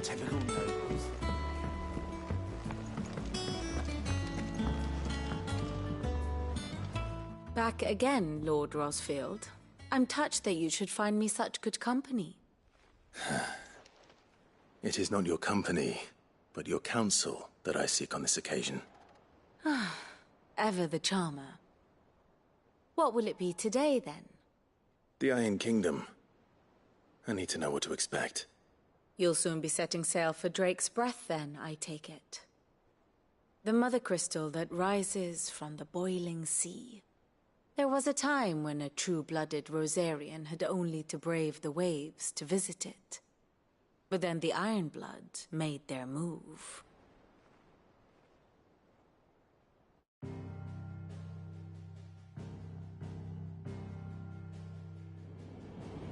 Typical nobles. Back again, Lord Rosfield. I'm touched that you should find me such good company. It is not your company, but your counsel that I seek on this occasion. Ever the charmer. What will it be today, then? The Iron Kingdom. I need to know what to expect. You'll soon be setting sail for Drake's Breath, then, I take it. The mother crystal that rises from the boiling sea. There was a time when a true-blooded Rosarian had only to brave the waves to visit it. But then the Ironblood made their move.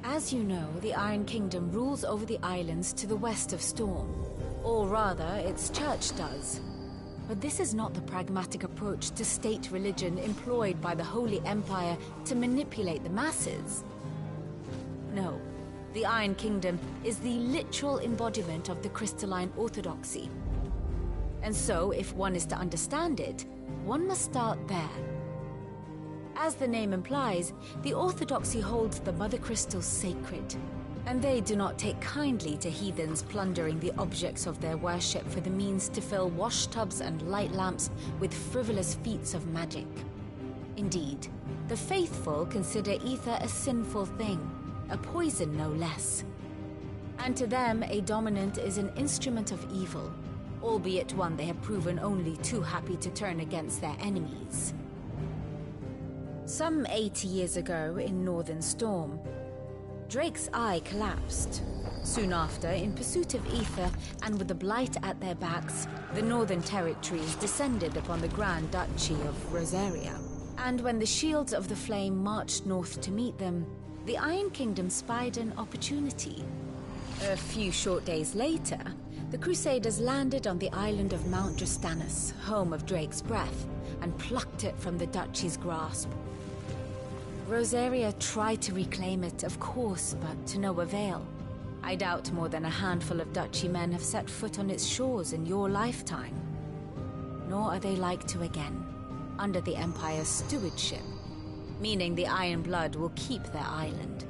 As you know, the Iron Kingdom rules over the islands to the west of Storm. Or rather, its church does. But this is not the pragmatic approach to state religion employed by the Holy Empire to manipulate the masses. No, the Iron Kingdom is the literal embodiment of the crystalline orthodoxy. And so, if one is to understand it, one must start there. As the name implies, the orthodoxy holds the mother crystals sacred, and they do not take kindly to heathens plundering the objects of their worship for the means to fill washtubs and light lamps with frivolous feats of magic. Indeed, the faithful consider ether a sinful thing, a poison no less. And to them, a dominant is an instrument of evil, albeit one they have proven only too happy to turn against their enemies. Some 80 years ago in Northern Storm, Drake's eye collapsed. Soon after, in pursuit of ether and with the blight at their backs, the Northern Territories descended upon the Grand Duchy of Rosaria. And when the Shields of the Flame marched north to meet them, the Iron Kingdom spied an opportunity. A few short days later, the Crusaders landed on the island of Mount Justanus, home of Drake's Breath, and plucked it from the Duchy's grasp. Rosaria tried to reclaim it, of course, but to no avail. I doubt more than a handful of Duchy men have set foot on its shores in your lifetime. Nor are they like to again, under the Empire's stewardship, meaning the Iron Blood will keep their island,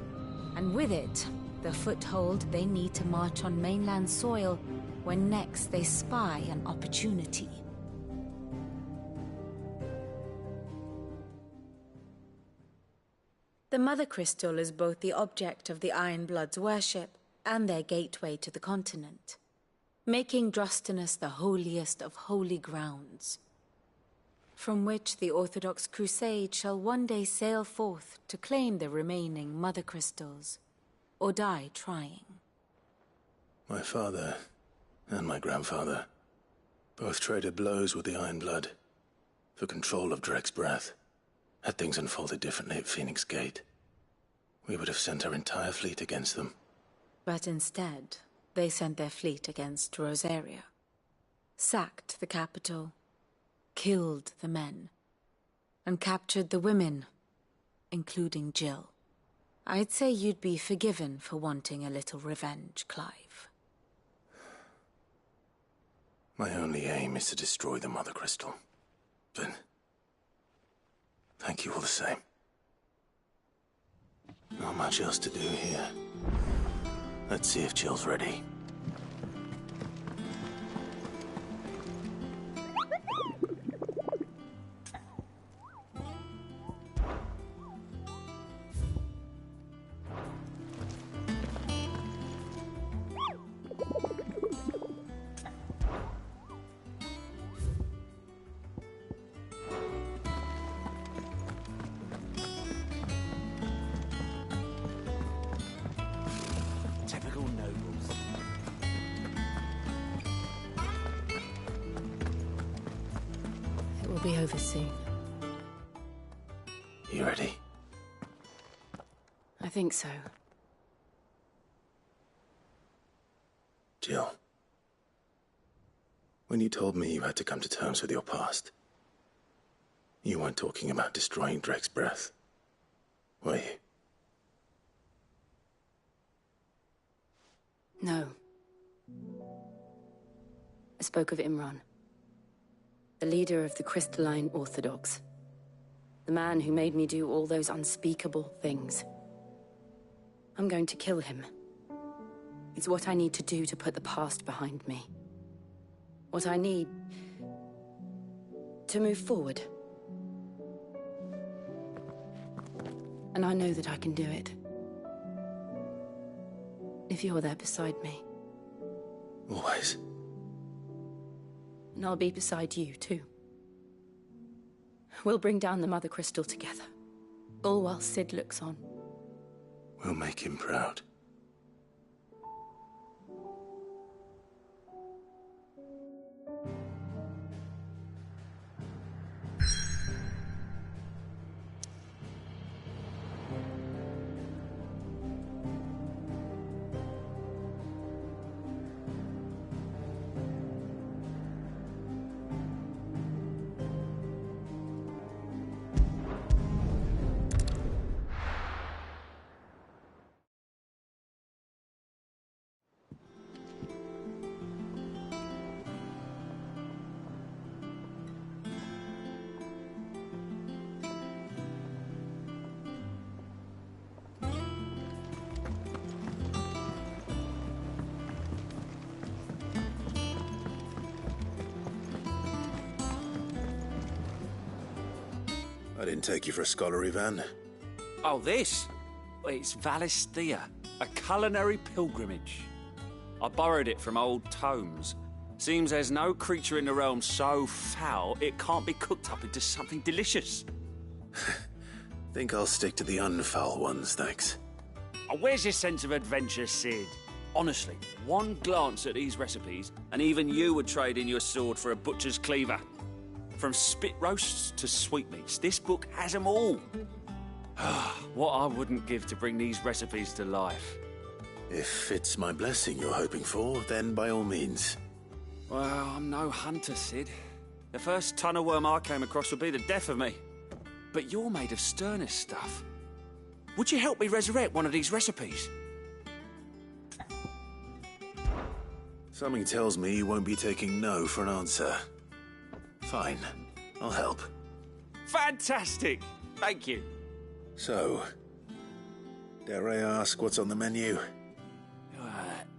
and with it, the foothold they need to march on mainland soil when next they spy an opportunity. The Mother Crystal is both the object of the Iron Blood's worship and their gateway to the continent, making Drostanus the holiest of holy grounds, from which the Orthodox Crusade shall one day sail forth to claim the remaining Mother Crystals, or die trying. My father and my grandfather both traded blows with the Iron Blood for control of Drake's Breath. Had things unfolded differently at Phoenix Gate, we would have sent our entire fleet against them. But instead, they sent their fleet against Rosaria, sacked the capital, killed the men, and captured the women, including Jill. I'd say you'd be forgiven for wanting a little revenge, Clive. My only aim is to destroy the Mother Crystal, but thank you all the same. Not much else to do here. Let's see if Jill's ready. Typical nobles. It will be over soon. You ready? I think so. Jill, when you told me you had to come to terms with your past, you weren't talking about destroying Drake's Breath, were you? No. I spoke of Imran, the leader of the Crystalline Orthodox. The man who made me do all those unspeakable things. I'm going to kill him. It's what I need to do to put the past behind me. What I need to move forward. And I know that I can do it. If you're there beside me. Always. And I'll be beside you, too. We'll bring down the Mother Crystal together. All while Sid looks on. We'll make him proud. I didn't take you for a scholar, Ivan. Oh, this? It's Valisthea, a culinary pilgrimage. I borrowed it from old tomes. Seems there's no creature in the realm so foul it can't be cooked up into something delicious. Think I'll stick to the unfoul ones, thanks. Oh, where's your sense of adventure, Sid? Honestly, one glance at these recipes, and even you would trade in your sword for a butcher's cleaver. From spit roasts to sweetmeats, this book has them all. What I wouldn't give to bring these recipes to life. If it's my blessing you're hoping for, then by all means. Well, I'm no hunter, Sid. The first tunnel worm I came across would be the death of me. But you're made of sterner stuff. Would you help me resurrect one of these recipes? Something tells me you won't be taking no for an answer. Fine, I'll help. Fantastic! Thank you. So, dare I ask what's on the menu?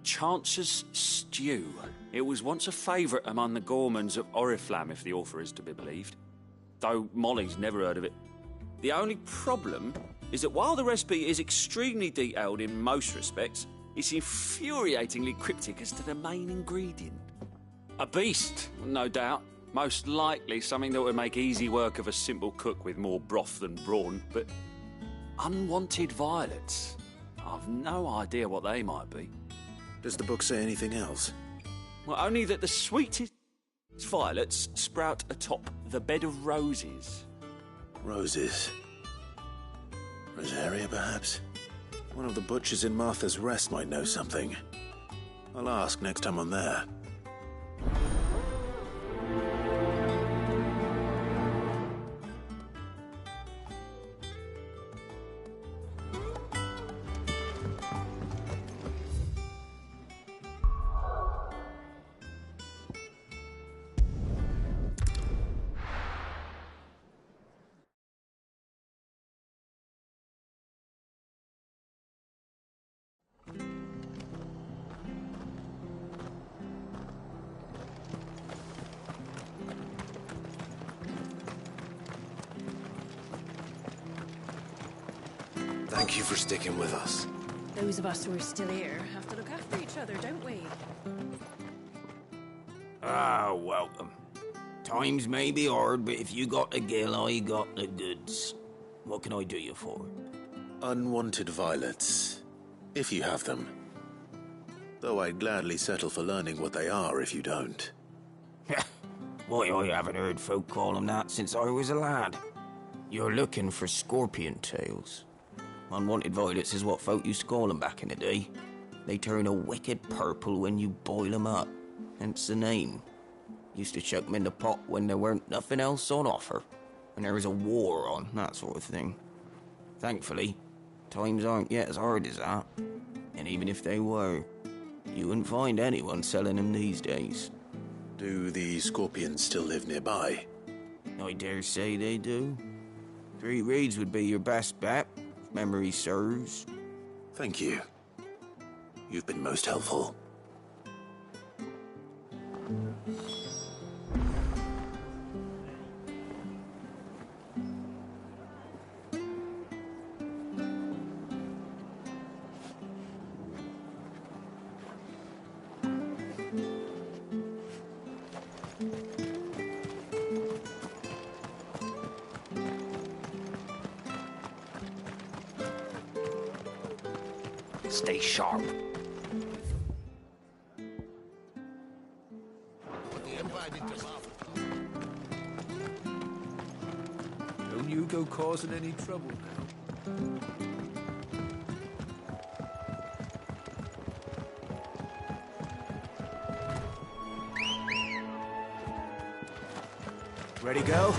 Chance's Stew. It was once a favourite among the gourmands of Oriflamme, if the author is to be believed. Though Molly's never heard of it. The only problem is that while the recipe is extremely detailed in most respects, it's infuriatingly cryptic as to the main ingredient. A beast, no doubt. Most likely something that would make easy work of a simple cook with more broth than brawn, but unwanted violets. I've no idea what they might be. Does the book say anything else? Well, only that the sweetest violets sprout atop the bed of roses. Roses. Rosaria, perhaps? One of the butchers in Martha's Rest might know something. I'll ask next time I'm there. Thank you for sticking with us. Those of us who are still here have to look after each other, don't we? Ah, welcome. Times may be hard, but if you got the gill, I got the goods. What can I do you for? Unwanted violets, if you have them. Though I'd gladly settle for learning what they are if you don't. Why, I haven't heard folk call them that since I was a lad. You're looking for scorpion tails. Unwanted violets is what folk used to call them back in the day. They turn a wicked purple when you boil them up, hence the name. Used to chuck them in the pot when there weren't nothing else on offer, when there was a war on, that sort of thing. Thankfully, times aren't yet as hard as that. And even if they were, you wouldn't find anyone selling them these days. Do the scorpions still live nearby? I dare say they do. 3 Reeds would be your best bet, if memory serves. Thank you. You've been most helpful. Stay sharp. Don't you go causing any trouble now. Ready, go?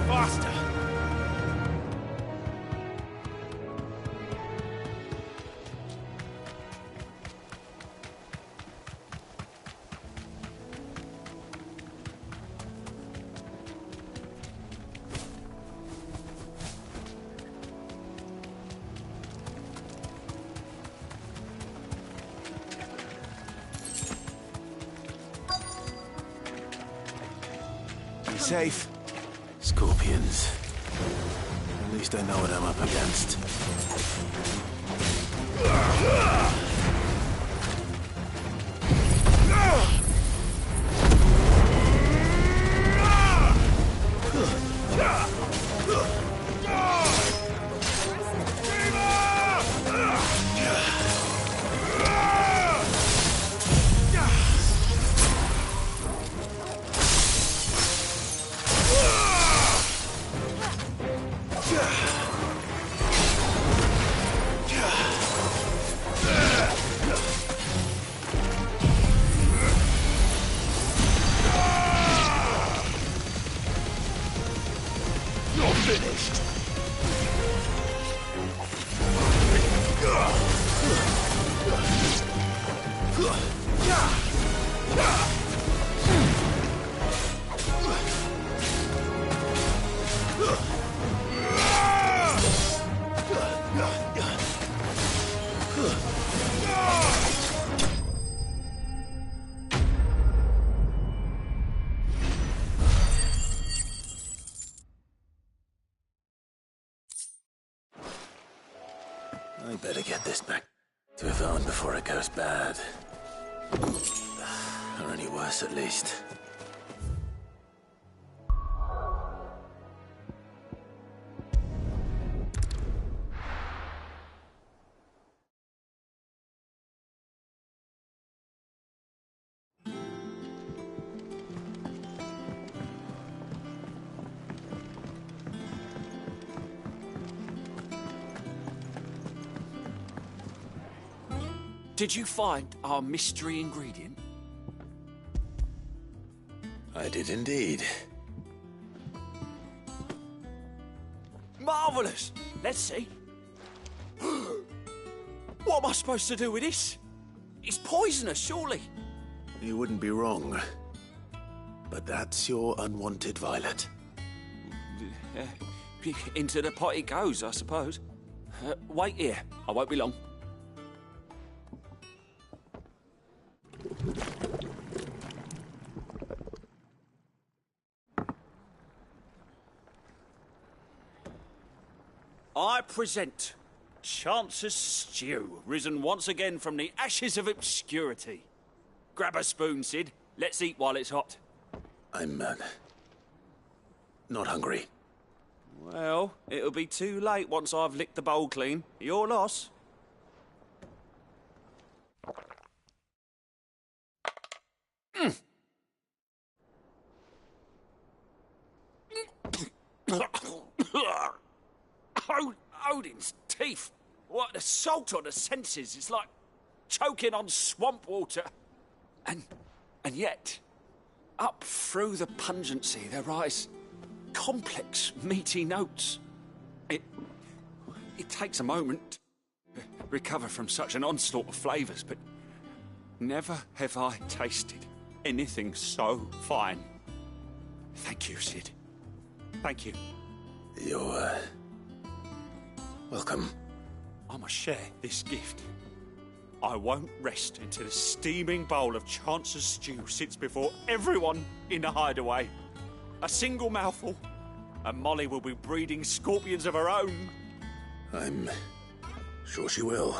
Faster! Be safe. Scorpions. At least I know what I'm up against. I better get this back to Yvonne before it goes bad. Or any worse, at least. Did you find our mystery ingredient? I did indeed. Marvellous! Let's see. What am I supposed to do with this? It's poisonous, surely. You wouldn't be wrong. But that's your unwanted violet. Into the pot it goes, I suppose. Wait here. I won't be long. I present Chance's Stew, risen once again from the ashes of obscurity. Grab a spoon, Sid. Let's eat while it's hot. I'm, not hungry. Well, it'll be too late once I've licked the bowl clean. Your loss. Odin's teeth. What, the salt on the senses. It's like choking on swamp water. And yet, up through the pungency, there rise complex, meaty notes. It takes a moment to recover from such an onslaught of flavours, but never have I tasted anything so fine. Thank you, Sid. Thank you. You're, welcome. I must share this gift. I won't rest until a steaming bowl of Chance's stew sits before everyone in the hideaway. A single mouthful, and Molly will be breeding scorpions of her own. I'm sure she will.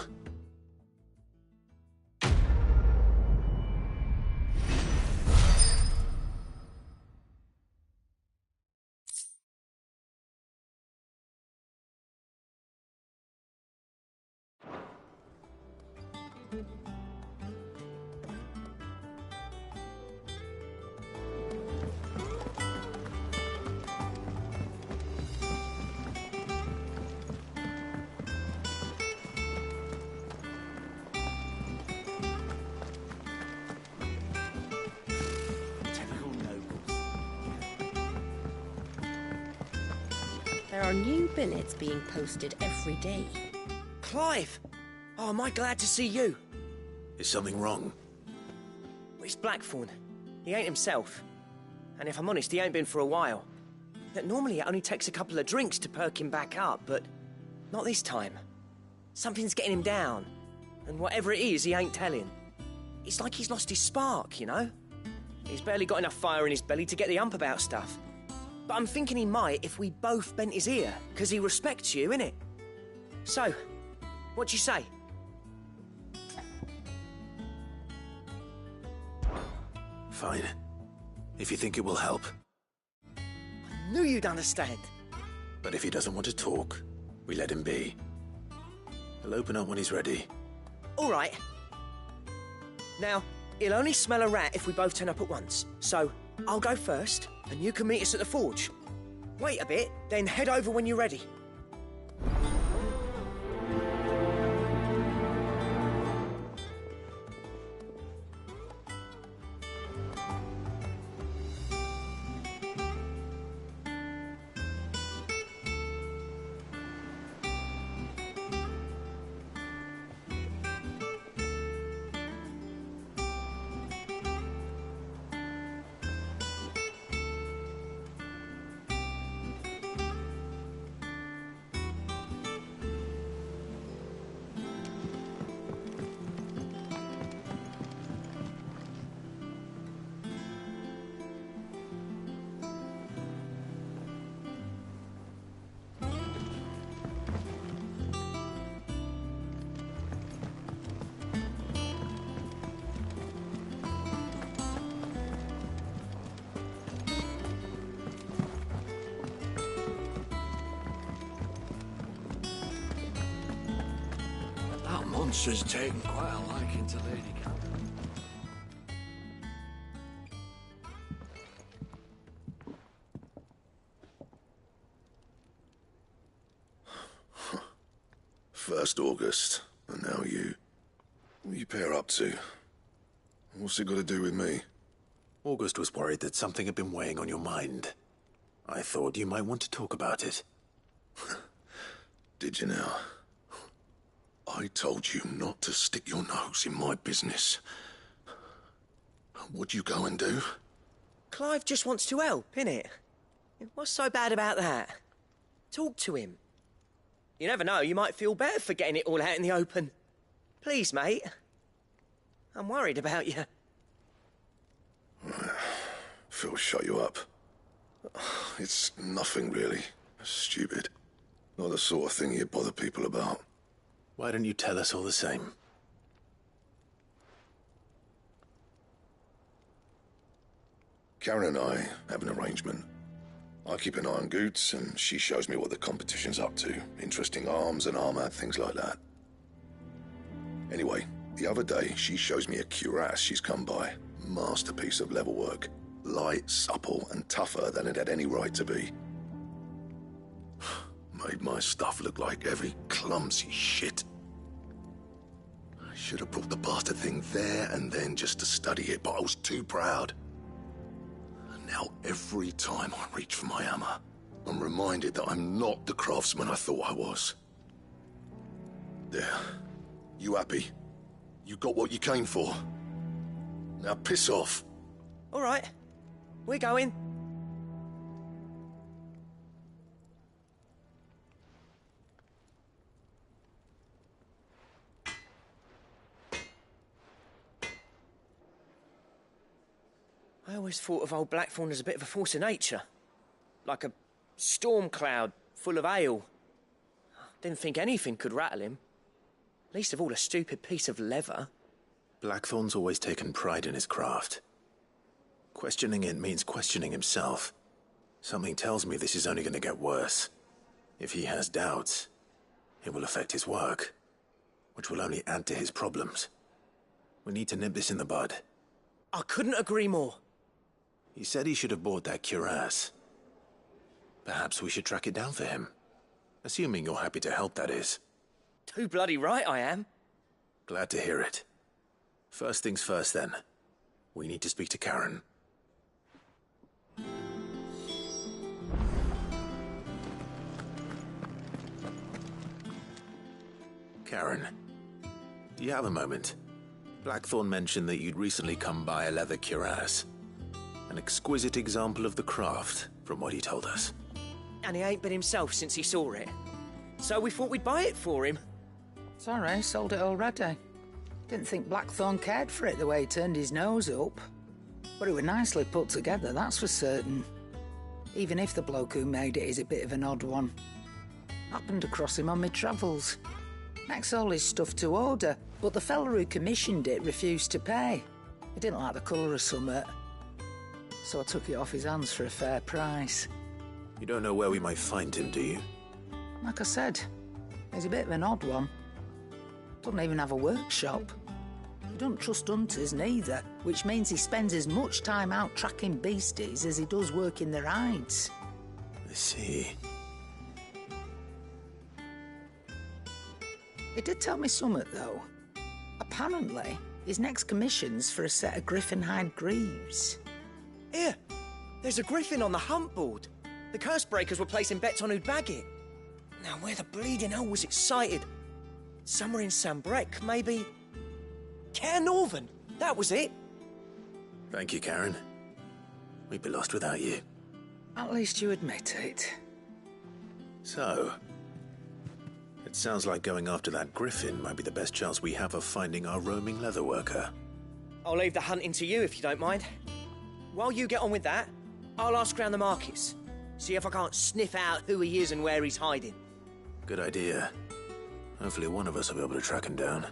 There are new billets being posted every day. Clive! Oh, am I glad to see you? Is something wrong? It's Blackthorn. He ain't himself. And if I'm honest, he ain't been for a while. That normally it only takes a couple of drinks to perk him back up, but not this time. Something's getting him down. And whatever it is, he ain't telling. It's like he's lost his spark, you know? He's barely got enough fire in his belly to get the ump about stuff. But I'm thinking he might if we both bent his ear, because he respects you, innit? So, what do you say? Fine. If you think it will help. I knew you'd understand. But if he doesn't want to talk, we let him be. He'll open up when he's ready. All right. Now, he'll only smell a rat if we both turn up at once. So, I'll go first, and you can meet us at the forge. Wait a bit, then head over when you're ready. Monster's taken quite a liking to Lady Catherine. First August, and now you. What are you pair up to? What's it got to do with me? August was worried that something had been weighing on your mind. I thought you might want to talk about it. Did you now? I told you not to stick your nose in my business. What'd you go and do? Clive just wants to help, innit? What's so bad about that? Talk to him. You never know, you might feel better for getting it all out in the open. Please, mate. I'm worried about you. Phil shut you up. It's nothing, really. Stupid. Not the sort of thing you bother people about. Why don't you tell us all the same? Karen and I have an arrangement. I keep an eye on Goots, and she shows me what the competition's up to. Interesting arms and armor, things like that. Anyway, the other day, she shows me a cuirass she's come by. Masterpiece of level work. Light, supple, and tougher than it had any right to be. Made my stuff look like heavy, clumsy shit. I should have brought the bastard thing there and then just to study it, but I was too proud. And now every time I reach for my hammer, I'm reminded that I'm not the craftsman I thought I was. There. You happy? You got what you came for? Now piss off. All right, we're going. I always thought of old Blackthorn as a bit of a force of nature. Like a storm cloud full of ale. Didn't think anything could rattle him. Least of all a stupid piece of leather. Blackthorn's always taken pride in his craft. Questioning it means questioning himself. Something tells me this is only going to get worse. If he has doubts, it will affect his work, which will only add to his problems. We need to nip this in the bud. I couldn't agree more. He said he should have bought that cuirass. Perhaps we should track it down for him. Assuming you're happy to help, that is. Too bloody right I am. Glad to hear it. First things first, then. We need to speak to Karen. Karen, do you have a moment? Blackthorn mentioned that you'd recently come by a leather cuirass. An exquisite example of the craft, from what he told us. And he ain't been himself since he saw it. So we thought we'd buy it for him. Sorry, sold it already. Didn't think Blackthorn cared for it the way he turned his nose up. But it was nicely put together, that's for certain. Even if the bloke who made it is a bit of an odd one. Happened across him on my travels. Makes all his stuff to order, but the fella who commissioned it refused to pay. He didn't like the colour of summit. So I took it off his hands for a fair price. You don't know where we might find him, do you? Like I said, he's a bit of an odd one. Doesn't even have a workshop. He don't trust hunters neither, which means he spends as much time out tracking beasties as he does working their hides. I see. He did tell me something, though. Apparently, his next commission's for a set of griffin hide greaves. Here, there's a griffin on the hunt board. The curse breakers were placing bets on who'd bag it. Now, where the bleeding hell was it sighted? Somewhere in Sambrec, maybe... Caer Northern, that was it. Thank you, Karen. We'd be lost without you. At least you admit it. So, it sounds like going after that griffin might be the best chance we have of finding our roaming leatherworker. I'll leave the hunting to you if you don't mind. While you get on with that, I'll ask round the markets. See if I can't sniff out who he is and where he's hiding. Good idea. Hopefully one of us will be able to track him down.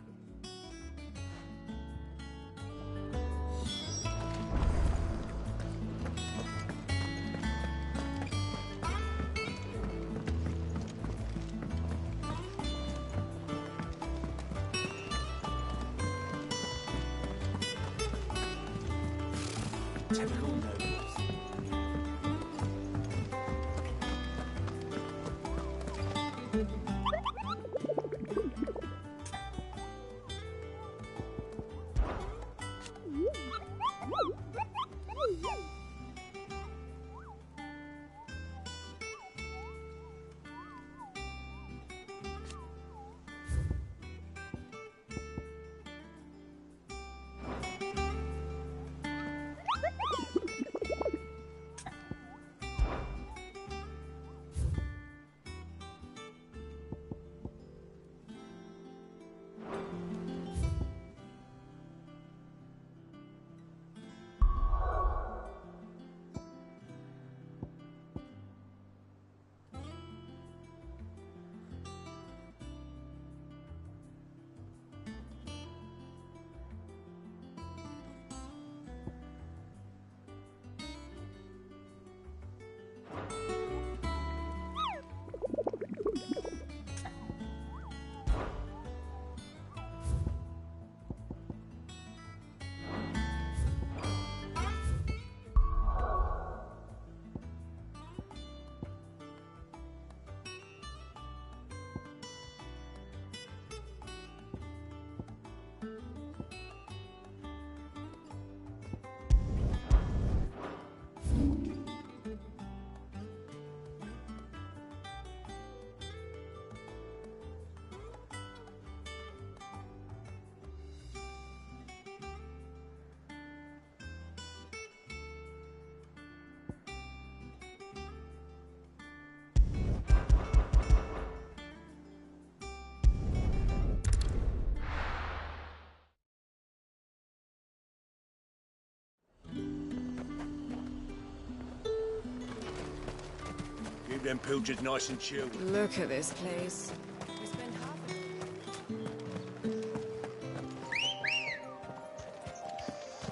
Keep them pilchers nice and chilled. Look at this place.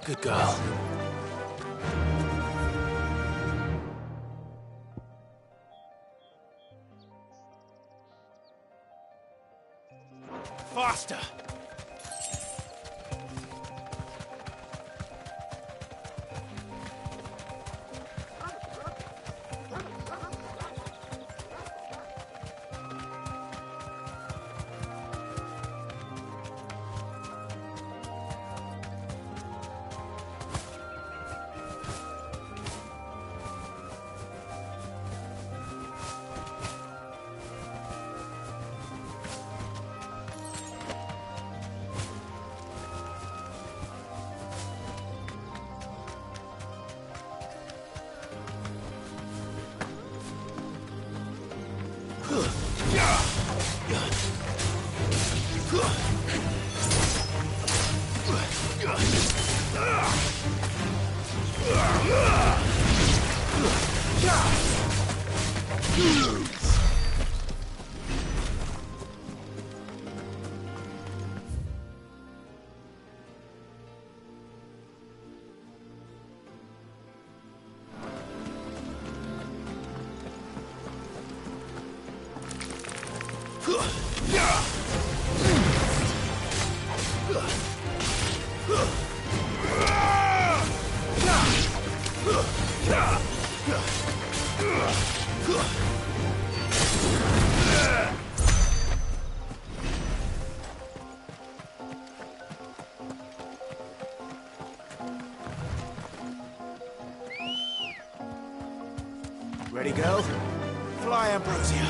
Good girl. Faster! Ready, girl? Fly, Ambrosia.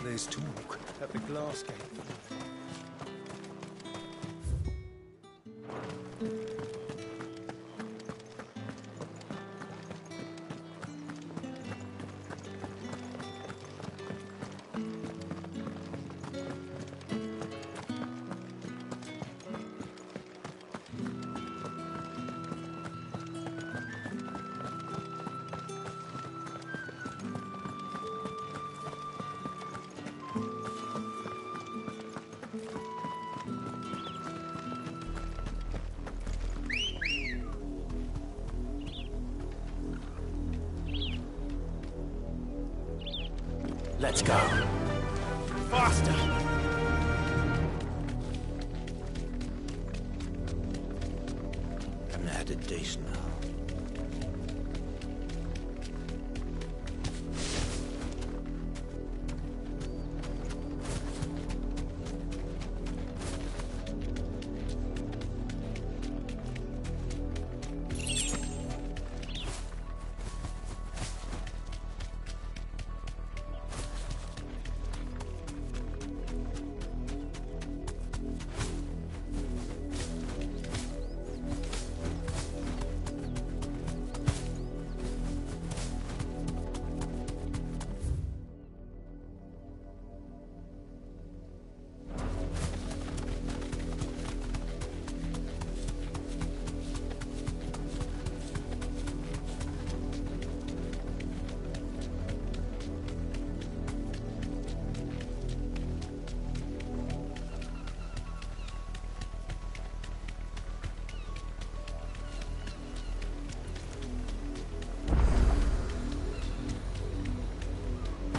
There's talk at the glass gate. Let's go. Faster! Haven't had a decent hour.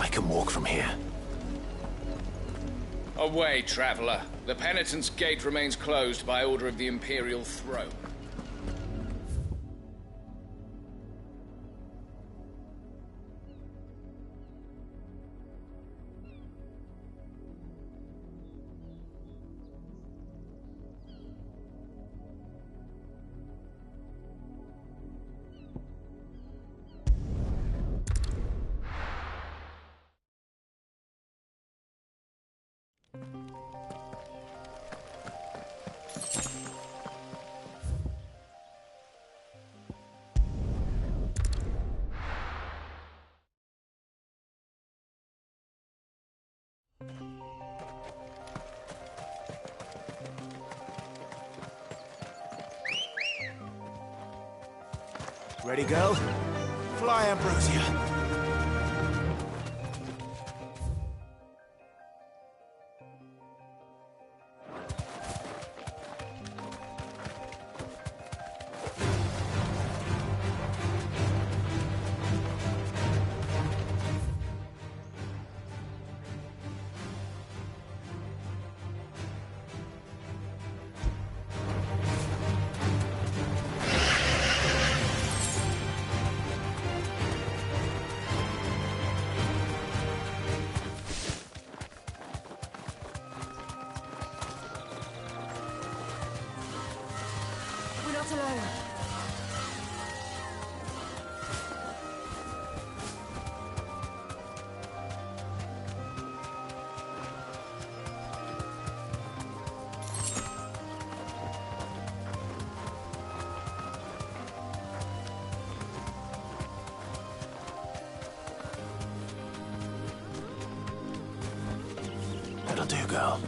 I can walk from here. Away, traveler. The Penitent's Gate remains closed by order of the Imperial Throne. Ready, girl? Fly, Ambrosia. We're not alone. That'll do, girl.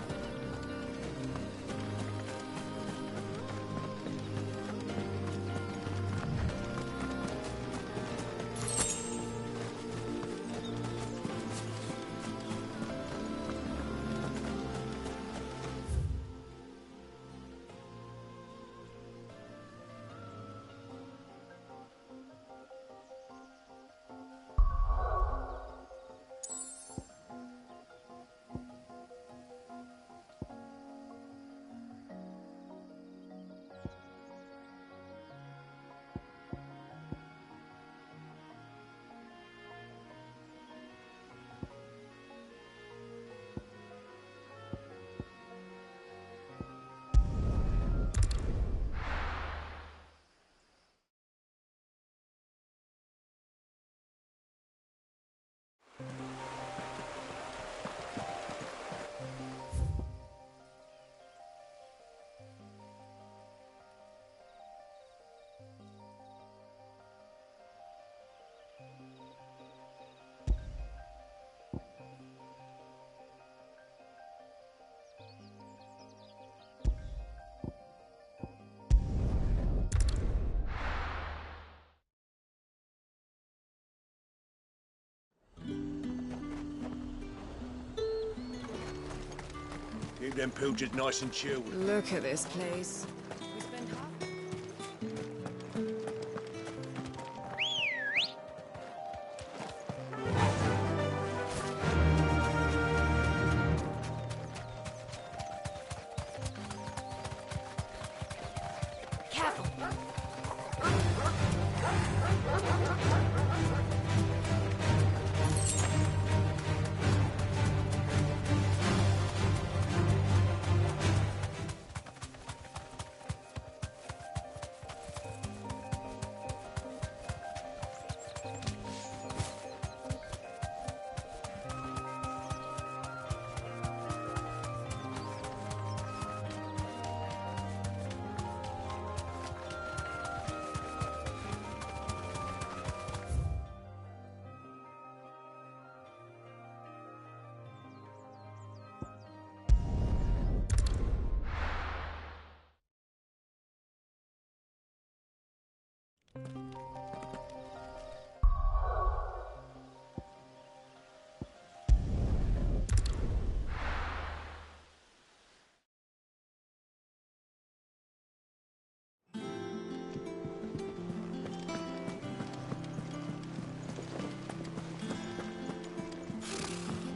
Keep them pilchards nice and chilled. Look at this place. Careful.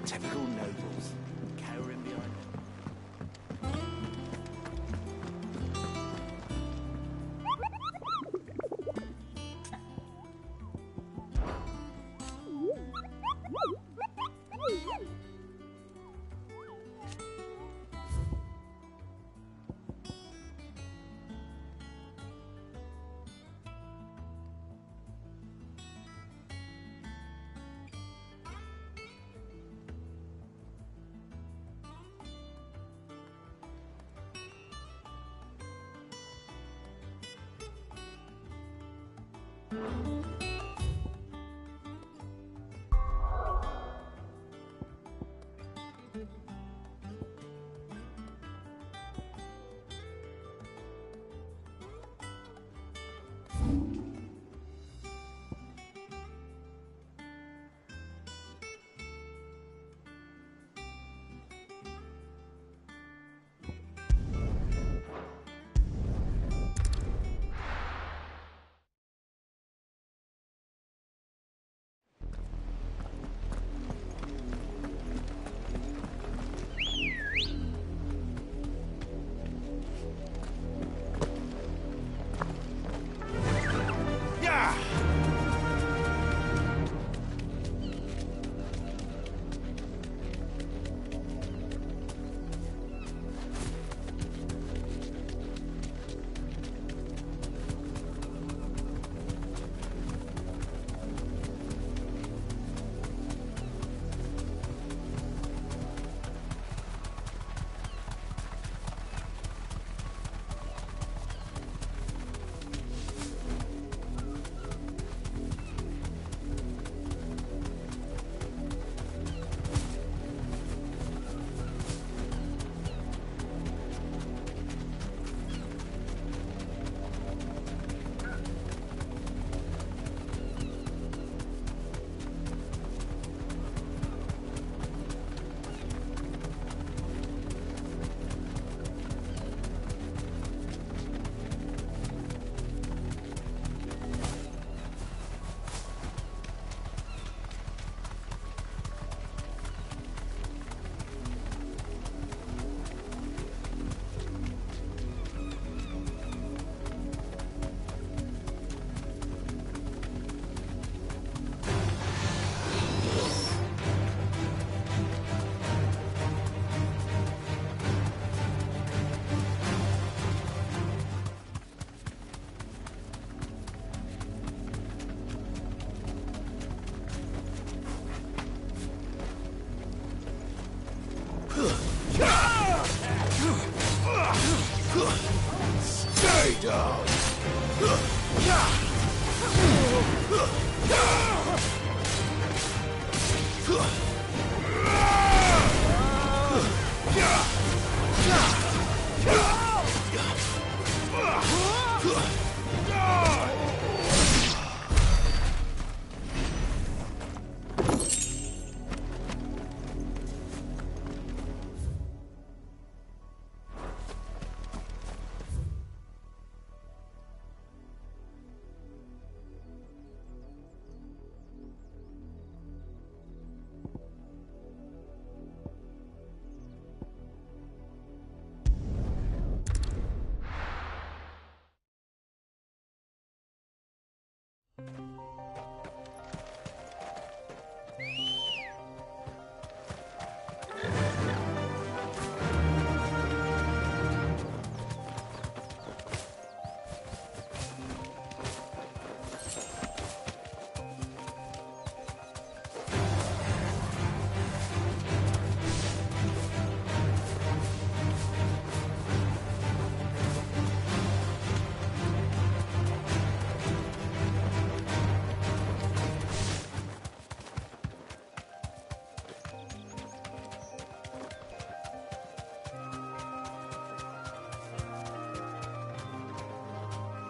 Typical nobles, cowering behind them.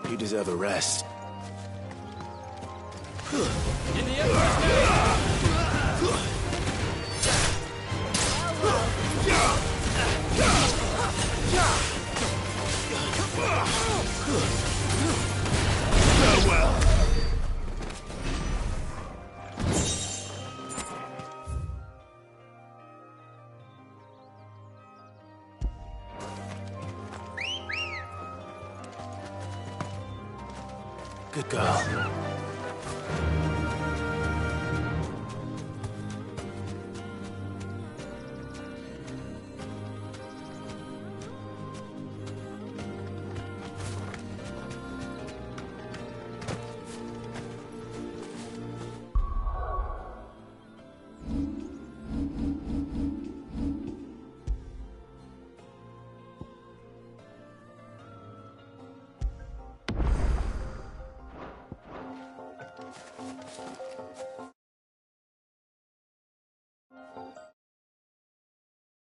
You deserve a rest. In the Emperor's name! Farewell. Good girl.